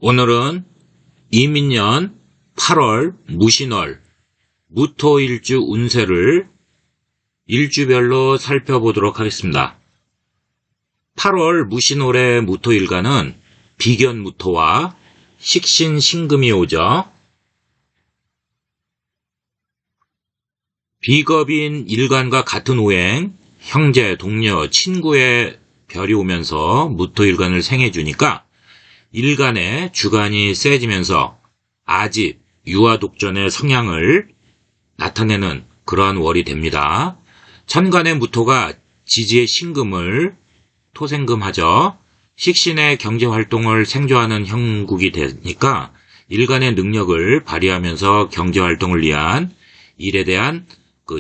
오늘은 이민년 8월 무신월 무토일주 운세를 일주별로 살펴보도록 하겠습니다. 8월 무신월의 무토일간은 비견무토와 식신신금이 오죠. 비겁인 일간과 같은 오행, 형제, 동료, 친구의 별이 오면서 무토일간을 생해주니까 일간의 주간이 세지면서 아집, 유화독전의 성향을 나타내는 그러한 월이 됩니다. 천간의 무토가 지지의 신금을 토생금하죠. 식신의 경제활동을 생조하는 형국이 되니까 일간의 능력을 발휘하면서 경제활동을 위한 일에 대한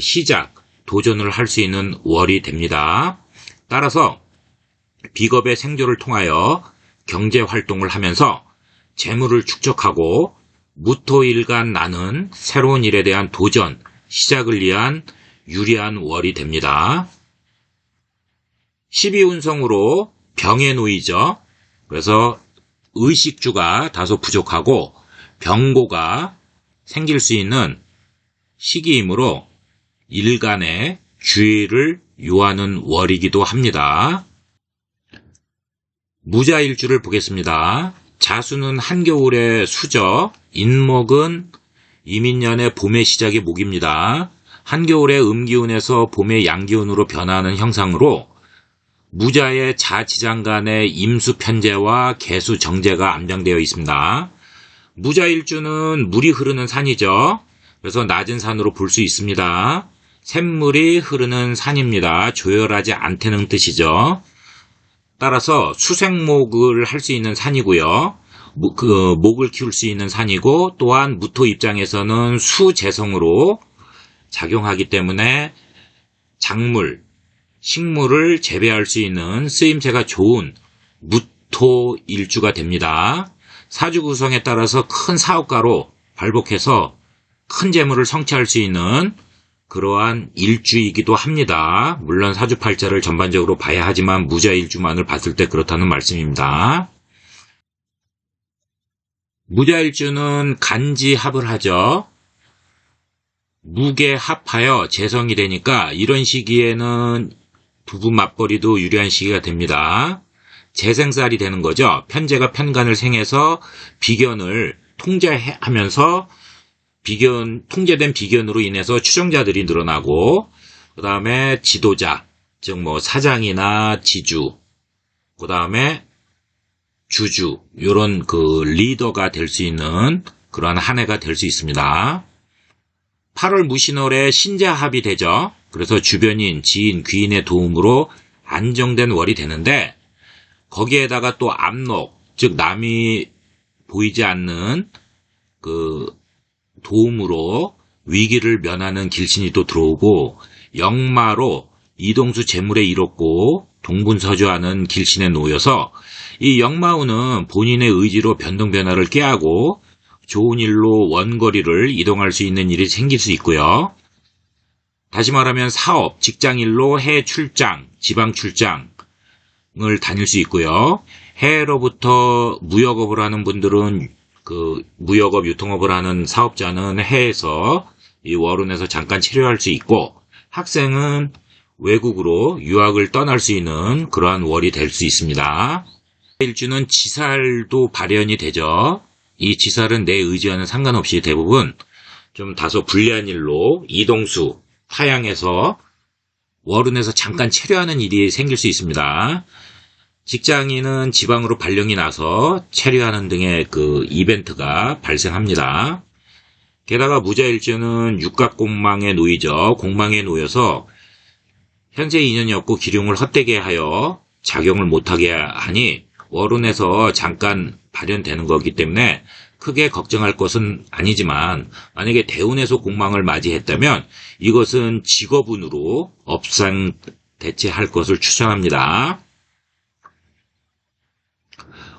시작, 도전을 할 수 있는 월이 됩니다. 따라서 비겁의 생조를 통하여 경제활동을 하면서 재물을 축적하고 무토일간 나는 새로운 일에 대한 도전, 시작을 위한 유리한 월이 됩니다. 12운성으로 병에 놓이죠. 그래서 의식주가 다소 부족하고 병고가 생길 수 있는 시기이므로 일간의 주의를 요하는 월이기도 합니다. 무자일주를 보겠습니다. 자수는 한겨울의 수죠. 인목은 이민년의 봄의 시작이 목입니다. 한겨울의 음기운에서 봄의 양기운으로 변하는 형상으로 무자의 자지장간의 임수편제와 개수정제가 암장되어 있습니다. 무자일주는 물이 흐르는 산이죠. 그래서 낮은 산으로 볼 수 있습니다. 샘물이 흐르는 산입니다. 조열하지 않다는 뜻이죠. 따라서 수생목을 할 수 있는 산이고요. 목을 키울 수 있는 산이고, 또한 무토 입장에서는 수재성으로 작용하기 때문에 작물, 식물을 재배할 수 있는 쓰임새가 좋은 무토 일주가 됩니다. 사주 구성에 따라서 큰 사업가로 발복해서 큰 재물을 성취할 수 있는 그러한 일주이기도 합니다. 물론 사주팔자를 전반적으로 봐야 하지만 무자일주만을 봤을 때 그렇다는 말씀입니다. 무자일주는 간지합을 하죠. 무게합하여 재성이 되니까 이런 시기에는 부부 맞벌이도 유리한 시기가 됩니다. 재생살이 되는 거죠. 편제가 편간을 생해서 비견을 통제하면서 통제된 비견으로 인해서 추종자들이 늘어나고, 그 다음에 지도자, 즉 사장이나 지주, 그 다음에 주주, 요런 리더가 될 수 있는 그러한 한 해가 될 수 있습니다. 8월 무신월에 신자합이 되죠. 그래서 주변인, 지인, 귀인의 도움으로 안정된 월이 되는데, 거기에다가 또 압록, 즉 남이 보이지 않는 도움으로 위기를 면하는 길신이 또 들어오고, 역마로 이동수 재물에 이롭고 동분서주하는 길신에 놓여서 이 역마우는 본인의 의지로 변동변화를 꾀하고 좋은 일로 원거리를 이동할 수 있는 일이 생길 수 있고요. 다시 말하면 사업, 직장일로 해외 출장, 지방 출장을 다닐 수 있고요. 해외로부터 무역업을 하는 분들은 무역업, 유통업을 하는 사업자는 해에서 이 월운에서 잠깐 체류할 수 있고, 학생은 외국으로 유학을 떠날 수 있는 그러한 월이 될 수 있습니다. 일주는 지살도 발현이 되죠. 이 지살은 내 의지와는 상관없이 대부분 좀 다소 불리한 일로 이동수, 타향해서 월운에서 잠깐 체류하는 일이 생길 수 있습니다. 직장인은 지방으로 발령이 나서 체류하는 등의 이벤트가 발생합니다. 게다가 무자일주는 육각공망에 놓이죠. 공망에 놓여서 현재 인연이 없고 기룡을 헛되게 하여 작용을 못하게 하니 월운에서 잠깐 발현되는 거기 때문에 크게 걱정할 것은 아니지만, 만약에 대운에서 공망을 맞이했다면 이것은 직업운으로 업상 대체할 것을 추천합니다.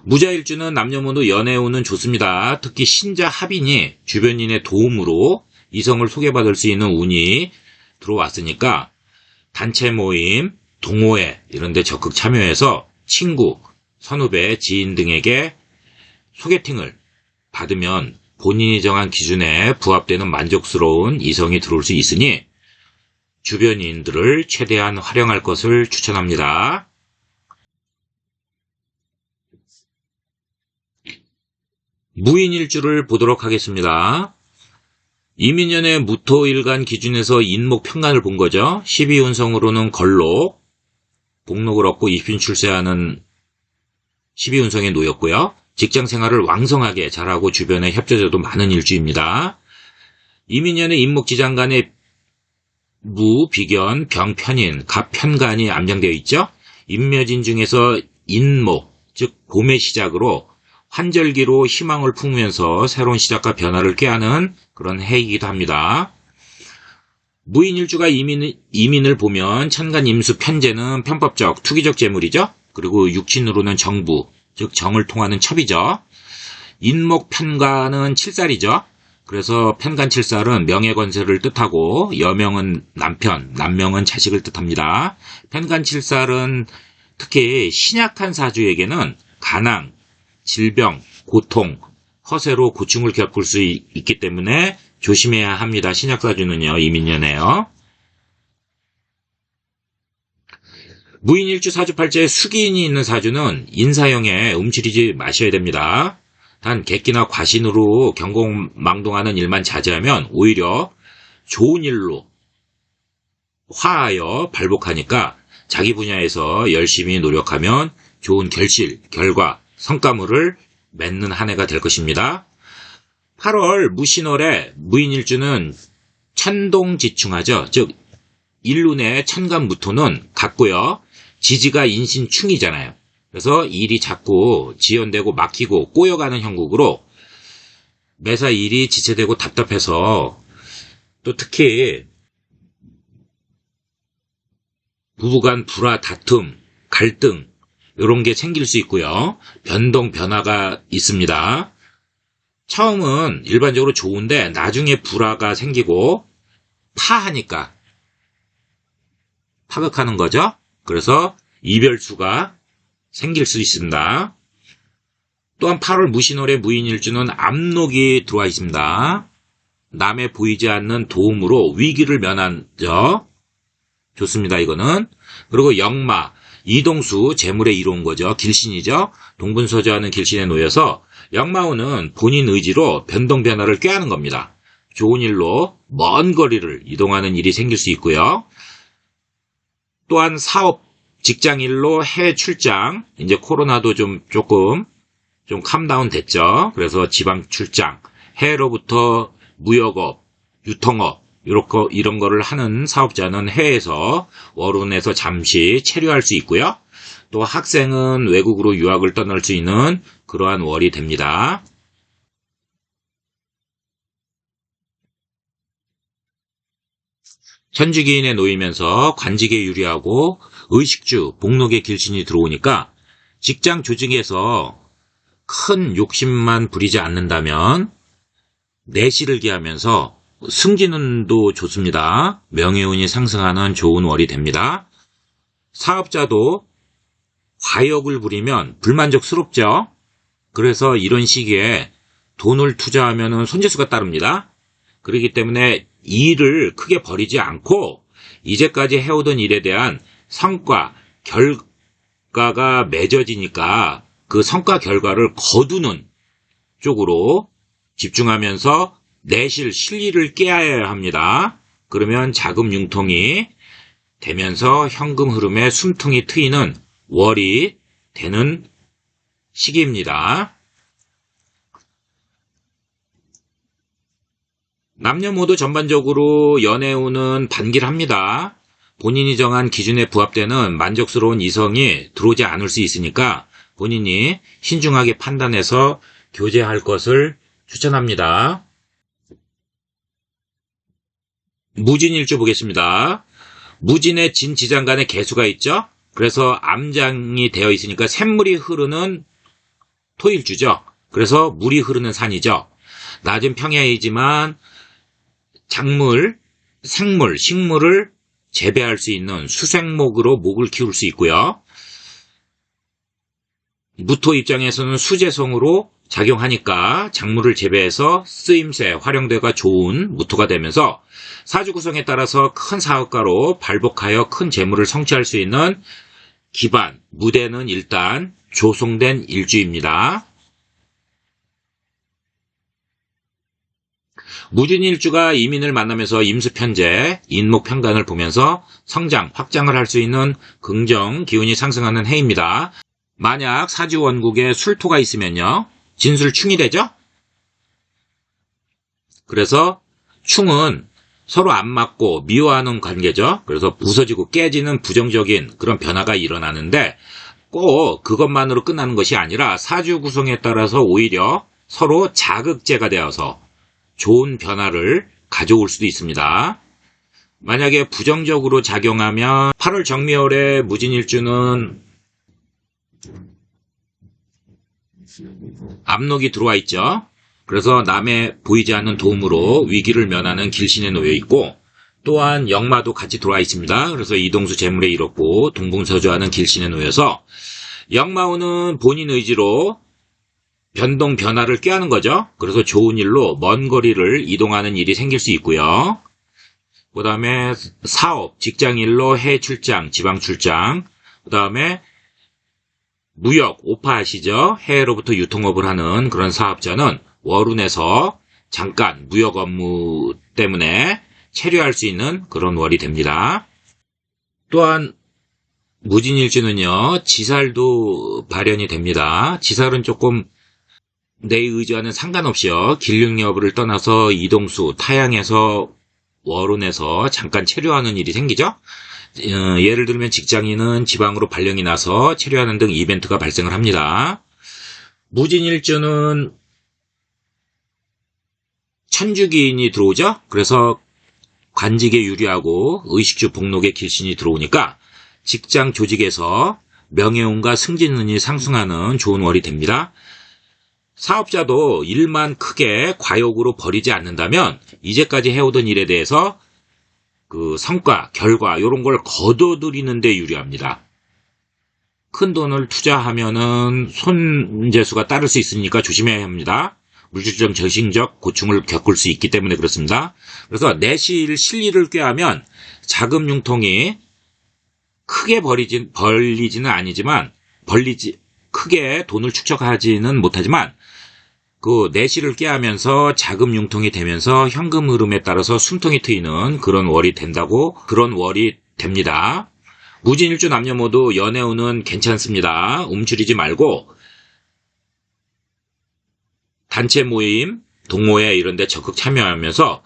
무자일주는 남녀모두 연애운은 좋습니다. 특히 신자 합인이 주변인의 도움으로 이성을 소개받을 수 있는 운이 들어왔으니까 단체 모임, 동호회 이런 데 적극 참여해서 친구, 선후배, 지인 등에게 소개팅을 받으면 본인이 정한 기준에 부합되는 만족스러운 이성이 들어올 수 있으니 주변인들을 최대한 활용할 것을 추천합니다. 무인일주를 보도록 하겠습니다. 이민년의 무토일간 기준에서 인목 편관을 본 거죠. 12운성으로는 걸록, 복록을 얻고 입신 출세하는 12운성에 놓였고요. 직장 생활을 왕성하게 잘하고 주변에 협조자도 많은 일주입니다. 이민년의 인목지장 간의 무, 비견, 병, 편인, 갑, 편간이 암정되어 있죠. 임묘진 중에서 인목, 즉 봄의 시작으로 환절기로 희망을 품으면서 새로운 시작과 변화를 꾀하는 그런 해이기도 합니다. 무인일주가 이민을 보면 천간 임수 편재는 편법적, 투기적 재물이죠. 그리고 육친으로는 정부, 즉 정을 통하는 첩이죠. 인목 편관은 칠살이죠. 그래서 편간 칠살은 명예건세를 뜻하고 여명은 남편, 남명은 자식을 뜻합니다. 편간 칠살은 특히 신약한 사주에게는 가난, 질병, 고통, 허세로 고충을 겪을 수 있기 때문에 조심해야 합니다. 신약사주는요. 이민년에요. 무인일주 사주팔자에 수기인이 있는 사주는 인사형에 움츠리지 마셔야 됩니다. 단 객기나 과신으로 경공망동하는 일만 자제하면 오히려 좋은 일로 화하여 발복하니까 자기 분야에서 열심히 노력하면 좋은 결실, 결과, 성과물을 맺는 한 해가 될 것입니다. 8월 무신월에 무인일주는 천동지충하죠. 즉 일룬의 천간무토는 같고요. 지지가 인신충이잖아요. 그래서 일이 자꾸 지연되고 막히고 꼬여가는 형국으로 매사 일이 지체되고 답답해서 또 특히 부부간 불화, 다툼, 갈등 이런 게 생길 수 있고요. 변동, 변화가 있습니다. 처음은 일반적으로 좋은데 나중에 불화가 생기고 파하니까 파극하는 거죠. 그래서 이별수가 생길 수 있습니다. 또한 8월 무신월의 무인일주는 압록이 들어와 있습니다. 남에 보이지 않는 도움으로 위기를 면하죠. 좋습니다. 이거는. 그리고 역마, 이동수, 재물에 이로운 거죠. 길신이죠. 동분서주하는 길신에 놓여서 역마우는 본인 의지로 변동 변화를 꾀하는 겁니다. 좋은 일로 먼 거리를 이동하는 일이 생길 수 있고요. 또한 사업, 직장일로 해외 출장, 이제 코로나도 조금 캄다운 됐죠. 그래서 지방 출장, 해외로부터 무역업, 유통업, 이런 거를 하는 사업자는 해외에서 월운에서 잠시 체류할 수 있고요. 또 학생은 외국으로 유학을 떠날 수 있는 그러한 월이 됩니다. 천주기인에 놓이면서 관직에 유리하고 의식주, 복록의 길신이 들어오니까 직장 조직에서 큰 욕심만 부리지 않는다면 내실을 기하면서 승진운도 좋습니다. 명예운이 상승하는 좋은 월이 됩니다. 사업자도 과욕을 부리면 불만족스럽죠. 그래서 이런 시기에 돈을 투자하면 손재수가 따릅니다. 그렇기 때문에 일을 크게 버리지 않고 이제까지 해오던 일에 대한 성과, 결과가 맺어지니까 그 성과 결과를 거두는 쪽으로 집중하면서 내실, 실리를 깨야 합니다. 그러면 자금 융통이 되면서 현금 흐름에 숨통이 트이는 월이 되는 시기입니다. 남녀 모두 전반적으로 연애운은 반길합니다. 본인이 정한 기준에 부합되는 만족스러운 이성이 들어오지 않을 수 있으니까 본인이 신중하게 판단해서 교제할 것을 추천합니다. 무진일주 보겠습니다. 무진의 진지장간에 개수가 있죠. 그래서 암장이 되어 있으니까 샘물이 흐르는 토일주죠. 그래서 물이 흐르는 산이죠. 낮은 평야이지만 작물, 생물, 식물을 재배할 수 있는 수생목으로 목을 키울 수 있고요. 무토 입장에서는 수재성으로 작용하니까 작물을 재배해서 쓰임새, 활용도가 좋은 무토가 되면서 사주 구성에 따라서 큰 사업가로 발복하여 큰 재물을 성취할 수 있는 기반, 무대는 일단 조성된 일주입니다. 무진일주가 이민을 만나면서 임수편제, 인목편관을 보면서 성장, 확장을 할 수 있는 긍정 기운이 상승하는 해입니다. 만약 사주 원국에 술토가 있으면요, 진술충이 되죠? 그래서 충은 서로 안 맞고 미워하는 관계죠. 그래서 부서지고 깨지는 부정적인 그런 변화가 일어나는데 꼭 그것만으로 끝나는 것이 아니라 사주 구성에 따라서 오히려 서로 자극제가 되어서 좋은 변화를 가져올 수도 있습니다. 만약에 부정적으로 작용하면 8월 정미월에 무진일주는 압록이 들어와 있죠. 그래서 남의 보이지 않는 도움으로 위기를 면하는 길신에 놓여 있고, 또한 역마도 같이 들어와 있습니다. 그래서 이동수 재물에 이롭고 동봉서주하는 길신에 놓여서 역마우는 본인 의지로 변동 변화를 꾀하는 거죠. 그래서 좋은 일로 먼 거리를 이동하는 일이 생길 수 있고요. 그 다음에 사업, 직장일로 해외 출장, 지방 출장, 그 다음에 무역, 오파 아시죠? 해외로부터 유통업을 하는 그런 사업자는 월운에서 잠깐 무역 업무 때문에 체류할 수 있는 그런 월이 됩니다. 또한 무진일주는요, 지살도 발현이 됩니다. 지살은 조금 내 의지와는 상관없이요, 길흉 여부를 떠나서 이동수, 타향에서 월운에서 잠깐 체류하는 일이 생기죠. 예를 들면 직장인은 지방으로 발령이 나서 체류하는 등 이벤트가 발생을 합니다. 무진일주는 천주기인이 들어오죠. 그래서 관직에 유리하고 의식주 복록의 길신이 들어오니까 직장 조직에서 명예운과 승진운이 상승하는 좋은 월이 됩니다. 사업자도 일만 크게 과욕으로 벌이지 않는다면 이제까지 해오던 일에 대해서 그 성과, 결과 이런 걸 거둬들이는 데 유리합니다. 큰 돈을 투자하면은 손재수가 따를 수 있으니까 조심해야 합니다. 물질적, 정신적 고충을 겪을 수 있기 때문에 그렇습니다. 그래서 내실, 실리를 꾀하면 자금 융통이 크게 벌리지는 아니지만, 크게 돈을 축적하지는 못하지만, 그 내실을 꾀하면서 자금 융통이 되면서 현금 흐름에 따라서 숨통이 트이는 그런 월이 된다고, 그런 월이 됩니다. 무진일주 남녀 모두 연애운은 괜찮습니다. 움츠리지 말고 단체 모임, 동호회 이런 데 적극 참여하면서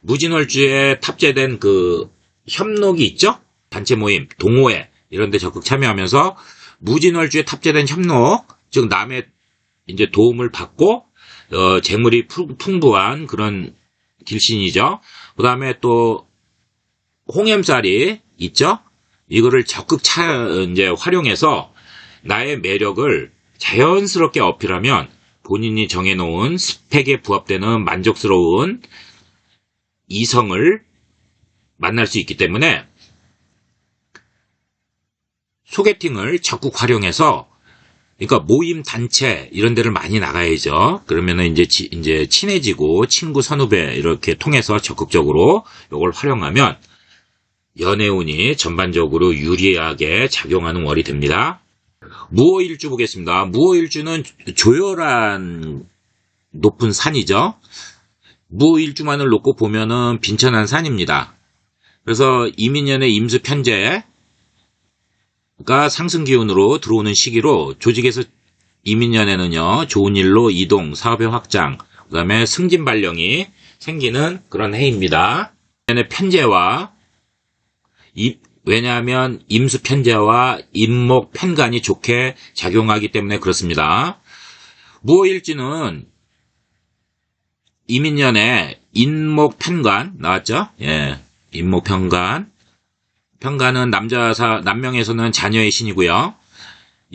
무진월주에 탑재된 그 협록이 있죠? 단체 모임, 동호회 이런 데 적극 참여하면서 무진월주에 탑재된 협록, 즉 남의 이제 도움을 받고 재물이 풍부한 그런 길신이죠. 그 다음에 또 홍염살이 있죠? 이거를 적극 이제 활용해서 나의 매력을 자연스럽게 어필하면 본인이 정해놓은 스펙에 부합되는 만족스러운 이성을 만날 수 있기 때문에 소개팅을 적극 활용해서, 그러니까 모임 단체 이런 데를 많이 나가야죠. 그러면은 이제 친해지고 친구 선후배 이렇게 통해서 적극적으로 이걸 활용하면 연애운이 전반적으로 유리하게 작용하는 월이 됩니다. 무오일주 보겠습니다. 무오일주는 조열한 높은 산이죠. 무오일주만을 놓고 보면은 빈천한 산입니다. 그래서 이민년의 임수편제가 상승 기운으로 들어오는 시기로 조직에서 이민년에는요, 좋은 일로 이동, 사업의 확장, 그 다음에 승진 발령이 생기는 그런 해입니다. 편제와 왜냐하면 임수 편제와 임목 편관이 좋게 작용하기 때문에 그렇습니다. 무오일주는 이민년에 인목 편관 나왔죠? 예, 인목 편관. 편관은 남명에서는 자녀의 신이고요.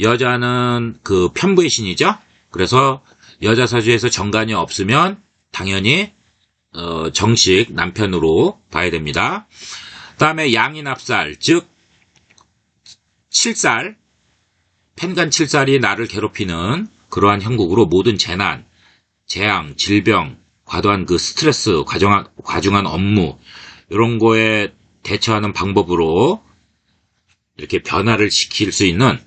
여자는 그 편부의 신이죠. 그래서 여자 사주에서 정관이 없으면 당연히 정식 남편으로 봐야 됩니다. 다음에 양인합살, 즉 7살, 편관 7살이 나를 괴롭히는 그러한 형국으로 모든 재난, 재앙, 질병, 과도한 그 스트레스, 과중한 업무 이런 거에 대처하는 방법으로 이렇게 변화를 시킬 수 있는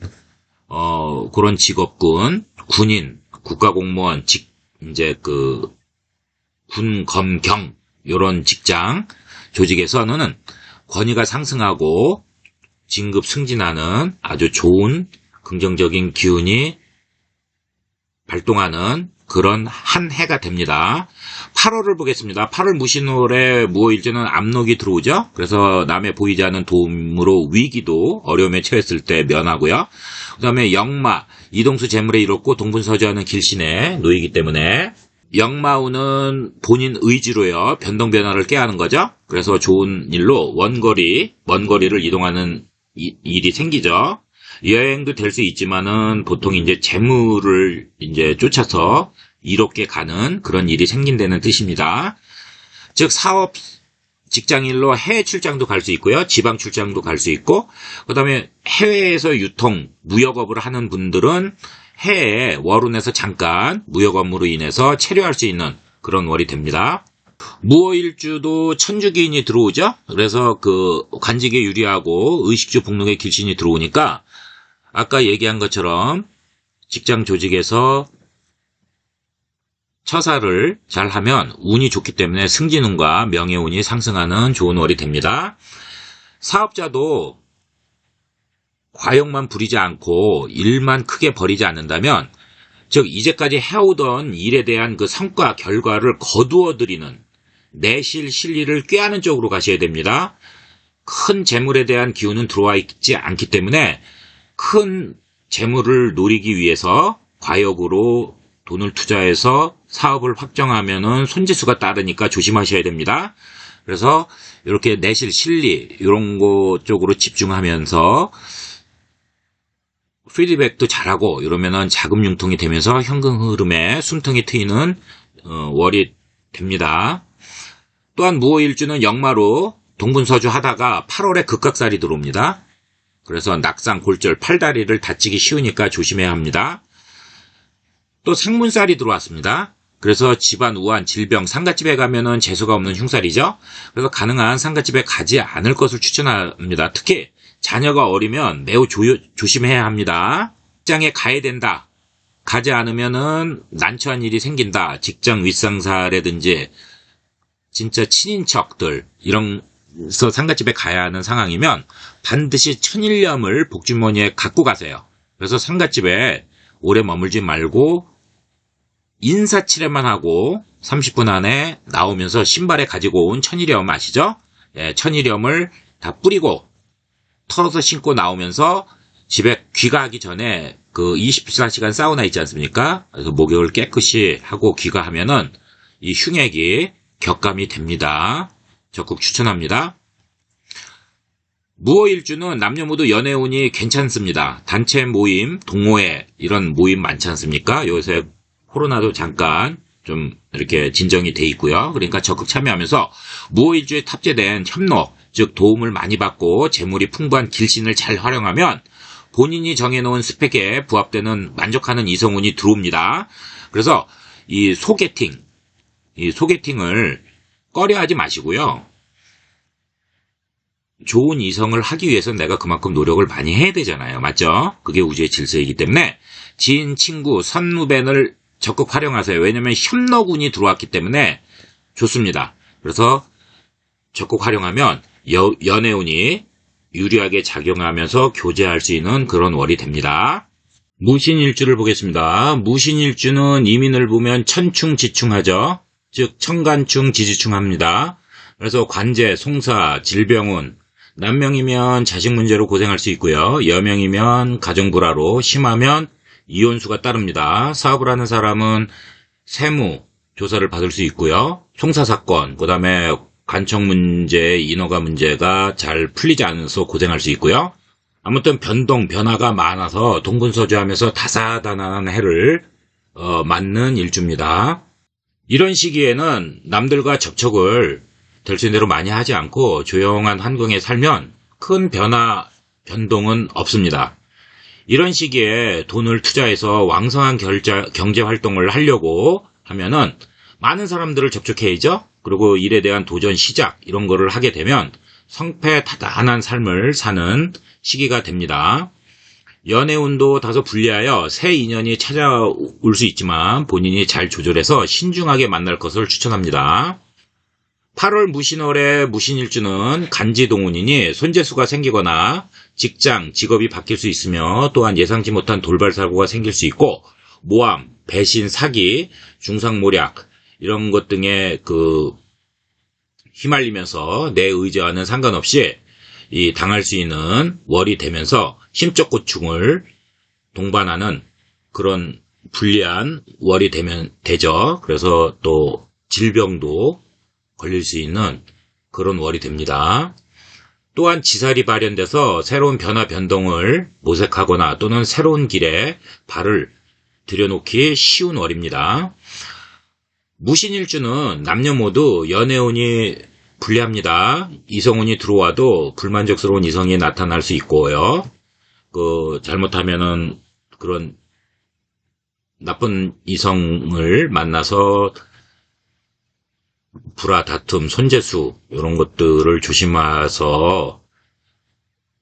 그런 직업군, 군인, 국가공무원, 이제 군, 검, 경 이런 직장 조직에서는 권위가 상승하고 진급 승진하는 아주 좋은 긍정적인 기운이 발동하는 그런 한 해가 됩니다. 8월을 보겠습니다. 8월 무신월에 무오일주는 압록이 들어오죠. 그래서 남의 보이지 않는 도움으로 위기도 어려움에 처했을 때 면하고요. 그 다음에 역마, 이동수 재물에 이롭고 동분서주하는 길신에 놓이기 때문에 역마우는 본인 의지로요. 변동변화를 깨하는 거죠. 그래서 좋은 일로 먼 거리를 이동하는 일이 생기죠. 여행도 될 수 있지만은 보통 이제 재물을 이제 쫓아서 이롭게 가는 그런 일이 생긴다는 뜻입니다. 즉 사업 직장일로 해외 출장도 갈 수 있고요. 지방 출장도 갈 수 있고 그다음에 해외에서 유통, 무역업을 하는 분들은 해외에 월운에서 잠깐 무역 업무로 인해서 체류할 수 있는 그런 월이 됩니다. 무오일주도 천주기인이 들어오죠. 그래서 그 관직에 유리하고 의식주 복록의 길신이 들어오니까 아까 얘기한 것처럼 직장 조직에서 처사를 잘하면 운이 좋기 때문에 승진운과 명예운이 상승하는 좋은 월이 됩니다. 사업자도 과욕만 부리지 않고 일만 크게 벌이지 않는다면 즉 이제까지 해오던 일에 대한 그 성과 결과를 거두어들이는 내실 실리를 꾀하는 쪽으로 가셔야 됩니다. 큰 재물에 대한 기운은 들어와 있지 않기 때문에 큰 재물을 노리기 위해서 과욕으로 돈을 투자해서 사업을 확정하면은 손재수가 따르니까 조심하셔야 됩니다. 그래서 이렇게 내실 실리 이런 거 쪽으로 집중하면서 피드백도 잘하고 이러면은 자금 융통이 되면서 현금 흐름에 숨통이 트이는 월이 됩니다. 또한 무오일주는 역마로 동분서주 하다가 8월에 극각살이 들어옵니다. 그래서 낙상, 골절, 팔다리를 다치기 쉬우니까 조심해야 합니다. 또 상문살이 들어왔습니다. 그래서 집안 우한, 질병, 상갓집에 가면은 재수가 없는 흉살이죠. 그래서 가능한 상갓집에 가지 않을 것을 추천합니다. 특히 자녀가 어리면 매우 조심해야 합니다. 직장에 가야 된다. 가지 않으면은 난처한 일이 생긴다. 직장 윗상사라든지 진짜 친인척들 이런서 상갓집에 가야 하는 상황이면 반드시 천일염을 복주머니에 갖고 가세요. 그래서 상갓집에 오래 머물지 말고 인사치레만 하고 30분 안에 나오면서 신발에 가지고 온 천일염 아시죠? 예, 천일염을 다 뿌리고 털어서 신고 나오면서 집에 귀가하기 전에 그 24시간 사우나 있지 않습니까? 그래서 목욕을 깨끗이 하고 귀가하면은 이 흉액이 격감이 됩니다. 적극 추천합니다. 무오일주는 남녀 모두 연애운이 괜찮습니다. 단체 모임, 동호회 이런 모임 많지 않습니까? 요새 코로나도 잠깐 좀 이렇게 진정이 돼 있고요. 그러니까 적극 참여하면서 무오일주에 탑재된 협록, 즉 도움을 많이 받고 재물이 풍부한 길신을 잘 활용하면 본인이 정해놓은 스펙에 부합되는 만족하는 이성운이 들어옵니다. 그래서 이 소개팅을 꺼려하지 마시고요. 좋은 이성을 하기 위해서 내가 그만큼 노력을 많이 해야 되잖아요. 맞죠? 그게 우주의 질서이기 때문에 지인, 친구, 선후배를 적극 활용하세요. 왜냐하면 협력운이 들어왔기 때문에 좋습니다. 그래서 적극 활용하면 연애운이 유리하게 작용하면서 교제할 수 있는 그런 월이 됩니다. 무신일주를 보겠습니다. 무신일주는 이민을 보면 천충지충하죠. 즉 천간충 지지충합니다. 그래서 관제, 송사, 질병운, 남명이면 자식 문제로 고생할 수 있고요. 여명이면 가정불화로, 심하면 이혼수가 따릅니다. 사업을 하는 사람은 세무 조사를 받을 수 있고요. 송사사건, 그 다음에 간청 문제, 인허가 문제가 잘 풀리지 않아서 고생할 수 있고요. 아무튼 변화가 많아서 동분서주하면서 다사다난한 해를 맞는 일주입니다. 이런 시기에는 남들과 접촉을 될 수 있는 대로 많이 하지 않고 조용한 환경에 살면 큰 변동은 없습니다. 이런 시기에 돈을 투자해서 왕성한 경제 활동을 하려고 하면은 많은 사람들을 접촉해야죠. 그리고 일에 대한 도전 시작 이런 거를 하게 되면 성패다단한 삶을 사는 시기가 됩니다. 연애운도 다소 불리하여 새 인연이 찾아올 수 있지만 본인이 잘 조절해서 신중하게 만날 것을 추천합니다. 8월 무신월의 무신일주는 간지동운이니 손재수가 생기거나 직장, 직업이 바뀔 수 있으며 또한 예상치 못한 돌발사고가 생길 수 있고 모함, 배신, 사기, 중상모략 이런 것 등에 휘말리면서 내 의지와는 상관없이 당할 수 있는 월이 되면서 심적 고충을 동반하는 그런 불리한 월이 되죠. 그래서 또 질병도 걸릴 수 있는 그런 월이 됩니다. 또한 지살이 발현돼서 새로운 변화 변동을 모색하거나 또는 새로운 길에 발을 들여놓기 쉬운 월입니다. 무신일주는 남녀 모두 연애운이 불리합니다. 이성운이 들어와도 불만족스러운 이성이 나타날 수 있고요. 잘못하면은 그런 나쁜 이성을 만나서 불화, 다툼, 손재수 이런 것들을 조심해서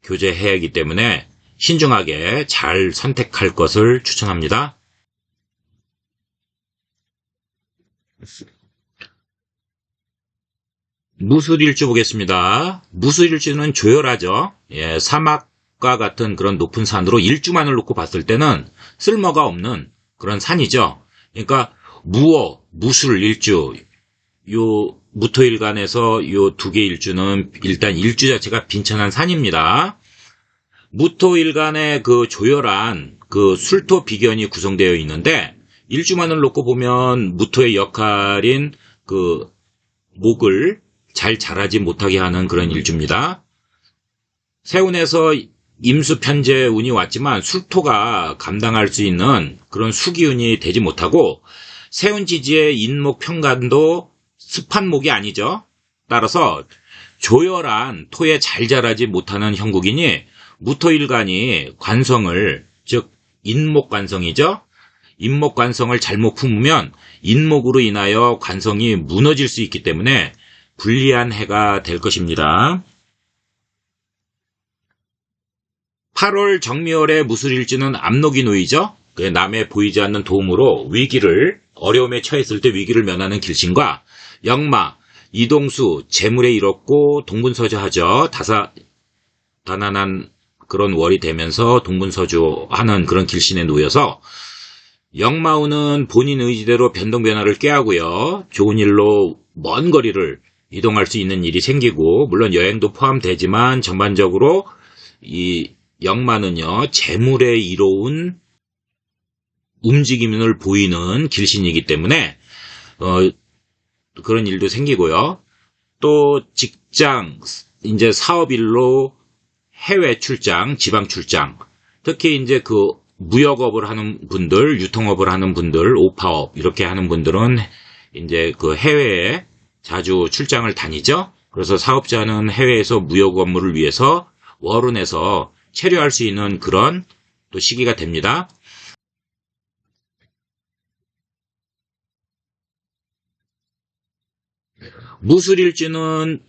교제해야 하기 때문에 신중하게 잘 선택할 것을 추천합니다. 무술일주 보겠습니다. 무술일주는 조열하죠. 사막과 같은 그런 높은 산으로 일주만을 놓고 봤을 때는 쓸모가 없는 그런 산이죠. 그러니까 무술 일주, 무토일간에서 요 두 개 일주는 일단 일주 자체가 빈천한 산입니다. 무토일간의 조열한 술토 비견이 구성되어 있는데 일주만을 놓고 보면 무토의 역할인 목을 잘 자라지 못하게 하는 그런 일주입니다. 세운에서 임수 편재 운이 왔지만 술토가 감당할 수 있는 그런 수기운이 되지 못하고 세운 지지의 인목 평간도 습한 목이 아니죠. 따라서 조열한 토에 잘 자라지 못하는 형국이니 무토일간이 관성을, 즉 인목관성이죠. 인목관성을 잘못 품으면 인목으로 인하여 관성이 무너질 수 있기 때문에 불리한 해가 될 것입니다. 8월 정미월의 무술일주는 압록이 놓이죠. 남의 보이지 않는 도움으로 어려움에 처했을 때 위기를 면하는 길신과 역마, 이동수, 재물에 이롭고 동분서주하죠. 다산다난한 그런 월이 되면서 동분서주하는 그런 길신에 놓여서 역마운은 본인 의지대로 변동변화를 꾀하고요. 좋은 일로 먼 거리를 이동할 수 있는 일이 생기고 물론 여행도 포함되지만 전반적으로 이 역마는요. 재물에 이로운 움직임을 보이는 길신이기 때문에 그런 일도 생기고요. 또 직장, 이제 사업일로 해외 출장, 지방 출장, 특히 이제 무역업을 하는 분들, 유통업을 하는 분들, 오파업 이렇게 하는 분들은 이제 해외에 자주 출장을 다니죠. 그래서 사업자는 해외에서 무역 업무를 위해서 월운에서 체류할 수 있는 그런 또 시기가 됩니다. 무술일주는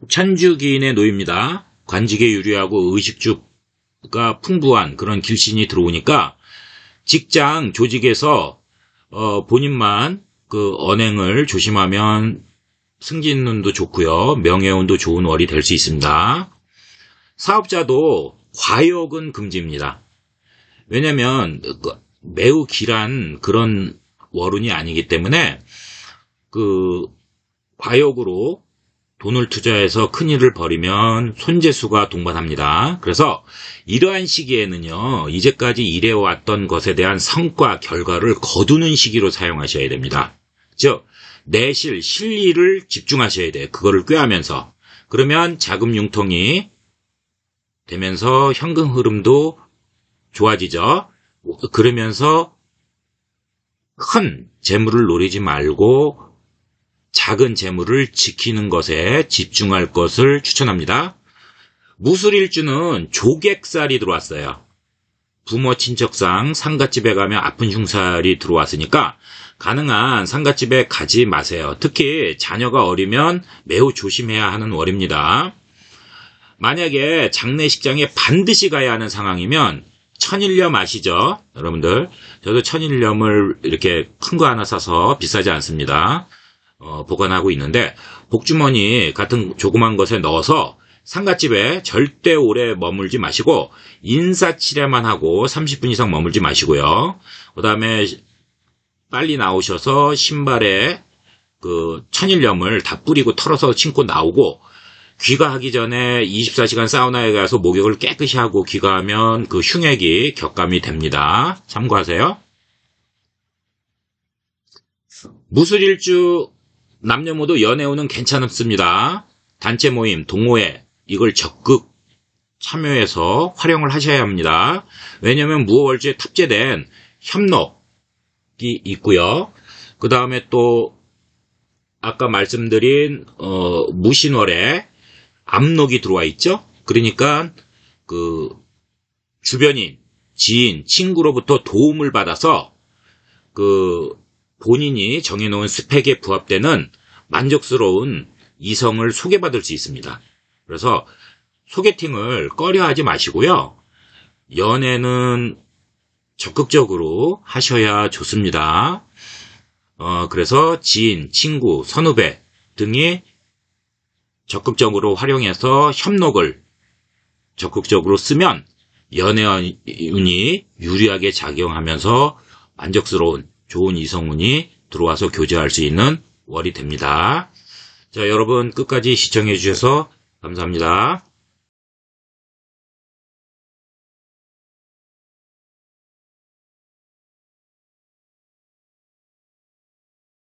천주기인의 노입니다. 관직에 유리하고 의식주가 풍부한 그런 길신이 들어오니까 직장, 조직에서 본인만 언행을 조심하면 승진운도 좋고요. 명예운도 좋은 월이 될 수 있습니다. 사업자도 과욕은 금지입니다. 왜냐하면 매우 길한 그런 월운이 아니기 때문에 과욕으로 돈을 투자해서 큰일을 벌이면 손재수가 동반합니다. 그래서 이러한 시기에는요. 이제까지 일해왔던 것에 대한 성과, 결과를 거두는 시기로 사용하셔야 됩니다. 즉 내실, 실리를 집중하셔야 돼요. 그거를 꾀하면서. 그러면 자금 융통이 되면서 현금 흐름도 좋아지죠. 그러면서 큰 재물을 노리지 말고 작은 재물을 지키는 것에 집중할 것을 추천합니다. 무술일주는 조객살이 들어왔어요. 부모 친척상 상갓집에 가면 아픈 흉살이 들어왔으니까 가능한 상갓집에 가지 마세요. 특히 자녀가 어리면 매우 조심해야 하는 월입니다. 만약에 장례식장에 반드시 가야 하는 상황이면 천일염 아시죠? 여러분들, 저도 천일염을 이렇게 큰 거 하나 사서 비싸지 않습니다. 보관하고 있는데 복주머니 같은 조그만 것에 넣어서 상갓집에 절대 오래 머물지 마시고 인사치레만 하고 30분 이상 머물지 마시고요. 그 다음에 빨리 나오셔서 신발에 그 천일염을 다 뿌리고 털어서 신고 나오고, 귀가하기 전에 24시간 사우나에 가서 목욕을 깨끗이 하고 귀가하면 그 흉액이 격감이 됩니다. 참고하세요. 무술일주 남녀 모두 연애운은 괜찮습니다. 단체 모임, 동호회 이걸 적극 참여해서 활용을 하셔야 합니다. 왜냐하면 무호월주에 탑재된 협록이 있고요. 그 다음에 또 아까 말씀드린 무신월에 압록이 들어와 있죠. 그러니까 그 주변인, 지인, 친구로부터 도움을 받아서 그 본인이 정해놓은 스펙에 부합되는 만족스러운 이성을 소개받을 수 있습니다. 그래서 소개팅을 꺼려하지 마시고요. 연애는 적극적으로 하셔야 좋습니다. 그래서 지인, 친구, 선후배 등이 적극적으로 활용해서 협록을 적극적으로 쓰면 연애운이 유리하게 작용하면서 만족스러운 좋은 이성운이 들어와서 교제할 수 있는 월이 됩니다. 자, 여러분 끝까지 시청해 주셔서 감사합니다.